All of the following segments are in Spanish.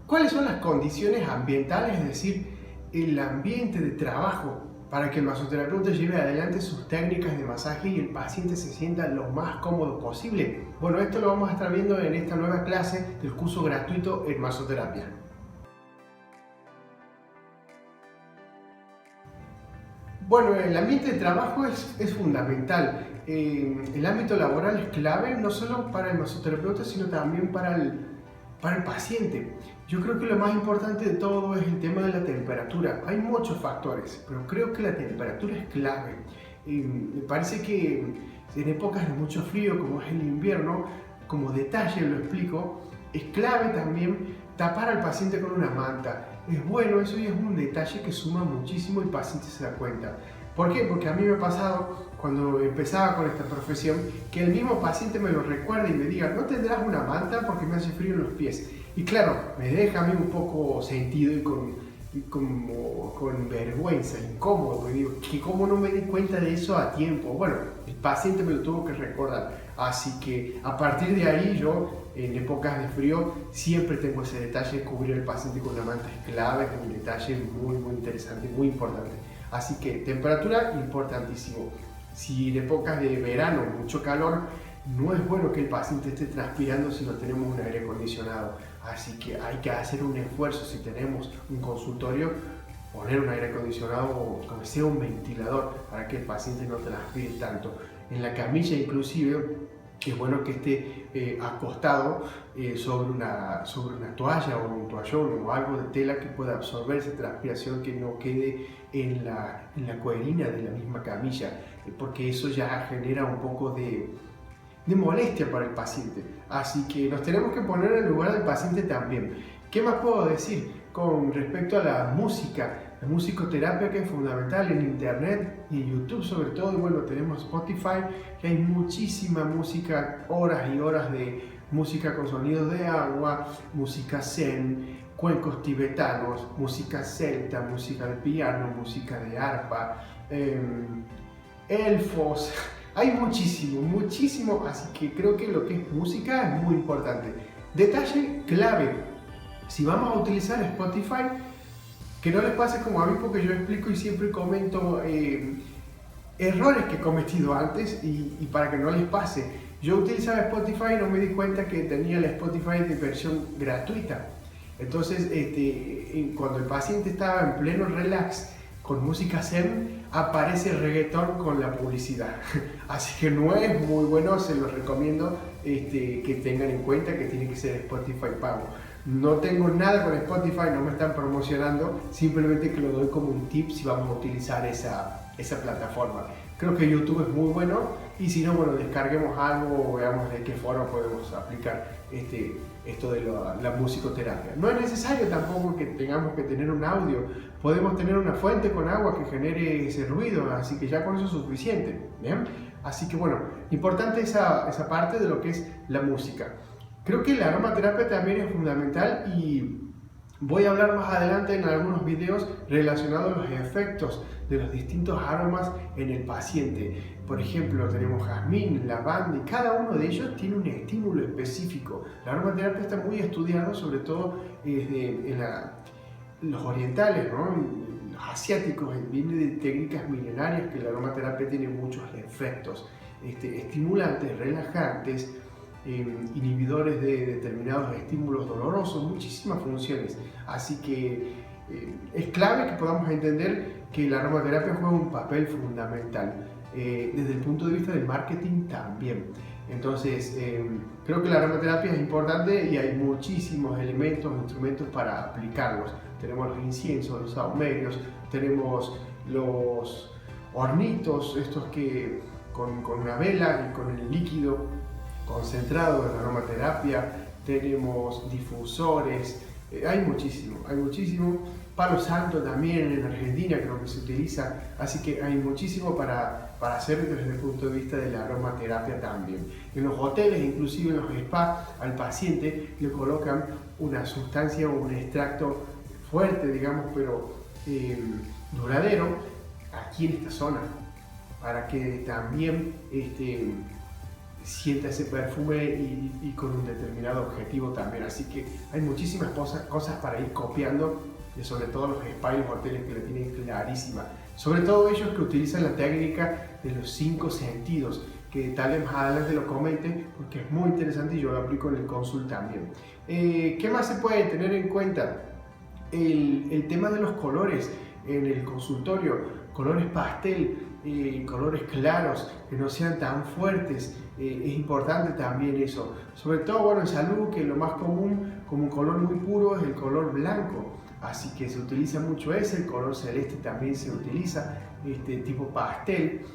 ¿Cuáles son las condiciones ambientales, es decir, el ambiente de trabajo para que el masoterapeuta lleve adelante sus técnicas de masaje y el paciente se sienta lo más cómodo posible? Bueno, esto lo vamos a estar viendo en esta nueva clase del curso gratuito en masoterapia. Bueno, el ambiente de trabajo es fundamental. El ámbito laboral es clave no solo para el masoterapeuta, sino también para el paciente. Yo creo que lo más importante de todo es el tema de la temperatura. Hay muchos factores, pero creo que la temperatura es clave. Me parece que en épocas de mucho frío, como es el invierno, como detalle lo explico, es clave también tapar al paciente con una manta. Es bueno eso y es un detalle que suma muchísimo y el paciente se da cuenta. ¿Por qué? Porque a mí me ha pasado cuando empezaba con esta profesión que el mismo paciente me lo recuerda y me diga: ¿no tendrás una manta porque me hace frío en los pies? Y claro, me deja a mí un poco sentido y con vergüenza, incómodo. Y digo, que cómo no me di cuenta de eso a tiempo. Bueno, el paciente me lo tuvo que recordar. Así que a partir de ahí yo, en épocas de frío, siempre tengo ese detalle de cubrir al paciente con una manta. Es clave, es un detalle muy interesante, muy importante. Así que temperatura, importantísimo. Si en épocas de verano, mucho calor, no es bueno que el paciente esté transpirando si no tenemos un aire acondicionado. Así que hay que hacer un esfuerzo, si tenemos un consultorio, poner un aire acondicionado o que sea un ventilador para que el paciente no transpire tanto. En la camilla inclusive es bueno que esté acostado sobre una toalla o un toallón o algo de tela que pueda absorber esa transpiración, que no quede en la coherina de la misma camilla, porque eso ya genera un poco de molestia para el paciente. Así que nos tenemos que poner en el lugar del paciente también. ¿Qué más puedo decir con respecto a la música? La musicoterapia, que es fundamental en internet y en YouTube sobre todo. Y bueno, tenemos Spotify, que hay muchísima música, horas y horas de música con sonidos de agua, música zen, cuencos tibetanos, música celta, música de piano, música de arpa, elfos. Hay muchísimo, así que creo que lo que es música es muy importante. Detalle clave: si vamos a utilizar Spotify, que no les pase como a mí, porque yo explico y siempre comento errores que he cometido antes y para que no les pase. Yo utilizaba Spotify y no me di cuenta que tenía la Spotify de versión gratuita. Entonces, cuando el paciente estaba en pleno relax con música zen, aparece el reggaetón con la publicidad. Así que no es muy bueno, se los recomiendo que tengan en cuenta que tiene que ser Spotify pago. No tengo nada con Spotify, no me están promocionando, simplemente que lo doy como un tip si vamos a utilizar esa plataforma. Creo que YouTube es muy bueno, y si no, bueno, descarguemos algo o veamos de qué forma podemos aplicar esto de la musicoterapia. No es necesario tampoco que tengamos que tener un audio, podemos tener una fuente con agua que genere ese ruido, así que ya con eso es suficiente. ¿Bien? Así que bueno, importante esa parte de lo que es la música. Creo que la aromaterapia también es fundamental y voy a hablar más adelante en algunos videos relacionados a los efectos de los distintos aromas en el paciente. Por ejemplo, tenemos jazmín, lavanda, y cada uno de ellos tiene un estímulo específico. La aromaterapia está muy estudiada, sobre todo en los orientales, ¿no? Los asiáticos, viene de técnicas milenarias que la aromaterapia tiene muchos efectos estimulantes, relajantes, inhibidores de determinados estímulos dolorosos, muchísimas funciones. Así que es clave que podamos entender que la aromaterapia juega un papel fundamental desde el punto de vista del marketing también. Entonces, creo que la aromaterapia es importante y hay muchísimos elementos, instrumentos para aplicarlos. Tenemos los inciensos, los sahumerios, tenemos los hornitos, estos que con una vela y con el líquido concentrado de la aromaterapia, tenemos difusores, hay muchísimo. Palo santo también en Argentina creo que se utiliza, así que hay muchísimo para hacer desde el punto de vista de la aromaterapia también. En los hoteles, inclusive en los spas, al paciente le colocan una sustancia o un extracto fuerte, digamos, pero duradero, aquí en esta zona, para que también sienta ese perfume y con un determinado objetivo también. Así que hay muchísimas cosas para ir copiando, sobre todo los spas y los hoteles que la tienen clarísima. Sobre todo ellos que utilizan la técnica de los 5 sentidos, que tal vez más adelante lo comente porque es muy interesante y yo lo aplico en el consul también. ¿Qué más se puede tener en cuenta? El tema de los colores en el consultorio, colores pastel, colores claros, que no sean tan fuertes, es importante también eso. Sobre todo, bueno, en salud, que lo más común como un color muy puro es el color blanco, así que se utiliza mucho ese. El color celeste también se utiliza, tipo pastel.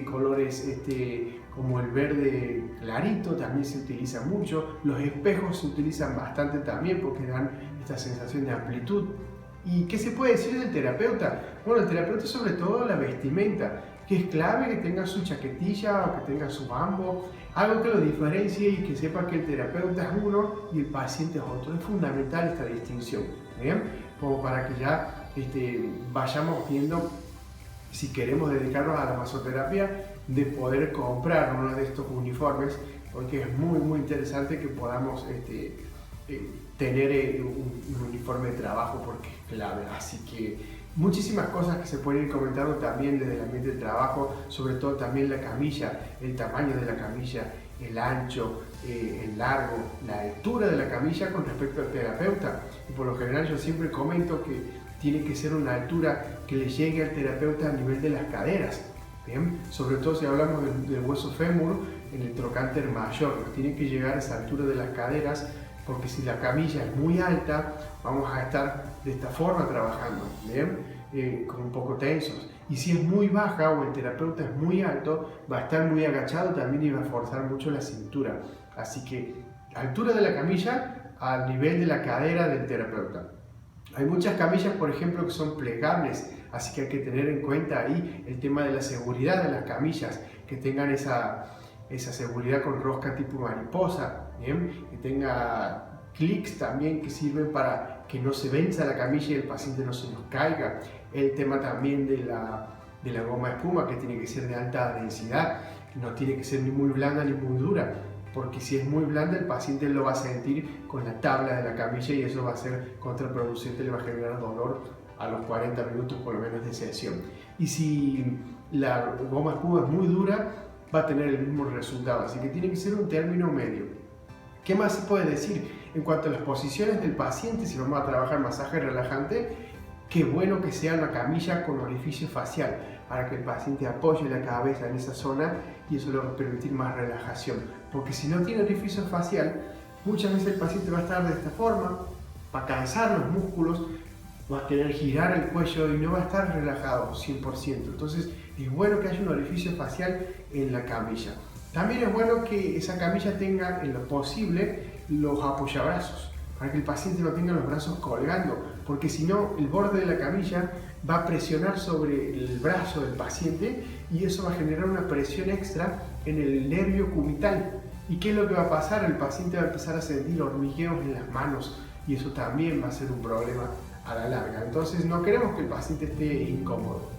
Colores como el verde clarito también se utiliza mucho. Los espejos se utilizan bastante también porque dan esta sensación de amplitud. ¿Y qué se puede decir del terapeuta? Bueno, el terapeuta sobre todo la vestimenta, que es clave que tenga su chaquetilla o que tenga su bambo, algo que lo diferencie y que sepa que el terapeuta es uno y el paciente es otro. Es fundamental esta distinción, ¿bien? Como para que ya vayamos viendo si queremos dedicarnos a la masoterapia, de poder comprar uno de estos uniformes, porque es muy interesante que podamos tener un uniforme de trabajo, porque es clave. Así que muchísimas cosas que se pueden ir comentando también desde el ambiente de trabajo, sobre todo también la camilla, el tamaño de la camilla, el ancho, el largo, la altura de la camilla con respecto al terapeuta. Y por lo general yo siempre comento que tiene que ser una altura que le llegue al terapeuta a nivel de las caderas, ¿bien? Sobre todo si hablamos del hueso fémur, en el trocánter mayor, nos tiene que llegar a esa altura de las caderas, porque si la camilla es muy alta, vamos a estar de esta forma trabajando, ¿bien? Como un poco tensos. Y si es muy baja o el terapeuta es muy alto, va a estar muy agachado también y va a forzar mucho la cintura. Así que altura de la camilla al nivel de la cadera del terapeuta. Hay muchas camillas, por ejemplo, que son plegables, así que hay que tener en cuenta ahí el tema de la seguridad de las camillas, que tengan esa seguridad con rosca tipo mariposa, ¿bien? Que tenga clics también que sirven para que no se venza la camilla y el paciente no se nos caiga. El tema también de la goma espuma, que tiene que ser de alta densidad, no tiene que ser ni muy blanda ni muy dura, porque si es muy blanda el paciente lo va a sentir con la tabla de la camilla y eso va a ser contraproducente, le va a generar dolor a los 40 minutos por lo menos de sesión. Y si la goma espuma es muy dura, va a tener el mismo resultado, así que tiene que ser un término medio. ¿Qué más se puede decir? En cuanto a las posiciones del paciente, si vamos a trabajar masaje relajante, qué bueno que sea una camilla con orificio facial, para que el paciente apoye la cabeza en esa zona y eso le va a permitir más relajación. Porque si no tiene orificio facial, muchas veces el paciente va a estar de esta forma, va a cansar los músculos, va a querer girar el cuello y no va a estar relajado 100%. Entonces es bueno que haya un orificio facial en la camilla. También es bueno que esa camilla tenga en lo posible los apoyabrazos, para que el paciente no tenga los brazos colgando, porque si no el borde de la camilla va a presionar sobre el brazo del paciente y eso va a generar una presión extra en el nervio cubital. ¿Y qué es lo que va a pasar? El paciente va a empezar a sentir hormigueos en las manos y eso también va a ser un problema a la larga. Entonces no queremos que el paciente esté incómodo.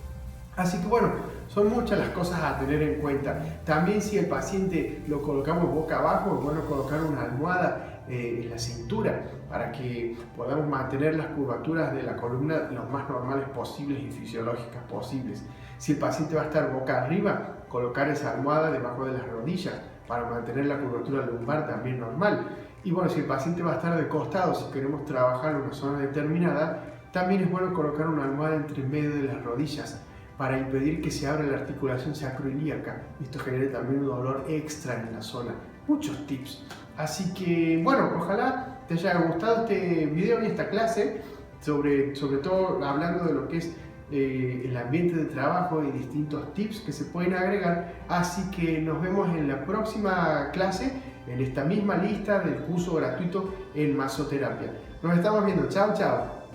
Así que bueno, son muchas las cosas a tener en cuenta. También si el paciente lo colocamos boca abajo, es bueno colocar una almohada en la cintura para que podamos mantener las curvaturas de la columna lo más normales posibles y fisiológicas posibles. Si el paciente va a estar boca arriba, colocar esa almohada debajo de las rodillas para mantener la curvatura lumbar también normal. Y bueno, si el paciente va a estar de costado, si queremos trabajar en una zona determinada, también es bueno colocar una almohada entre medio de las rodillas para impedir que se abra la articulación sacroilíaca. Esto genere también un dolor extra en la zona. Muchos tips. Así que bueno, ojalá te haya gustado este video y esta clase, sobre todo hablando de lo que es el ambiente de trabajo y distintos tips que se pueden agregar. Así que nos vemos en la próxima clase, en esta misma lista del curso gratuito en masoterapia. Nos estamos viendo. Chao, chao.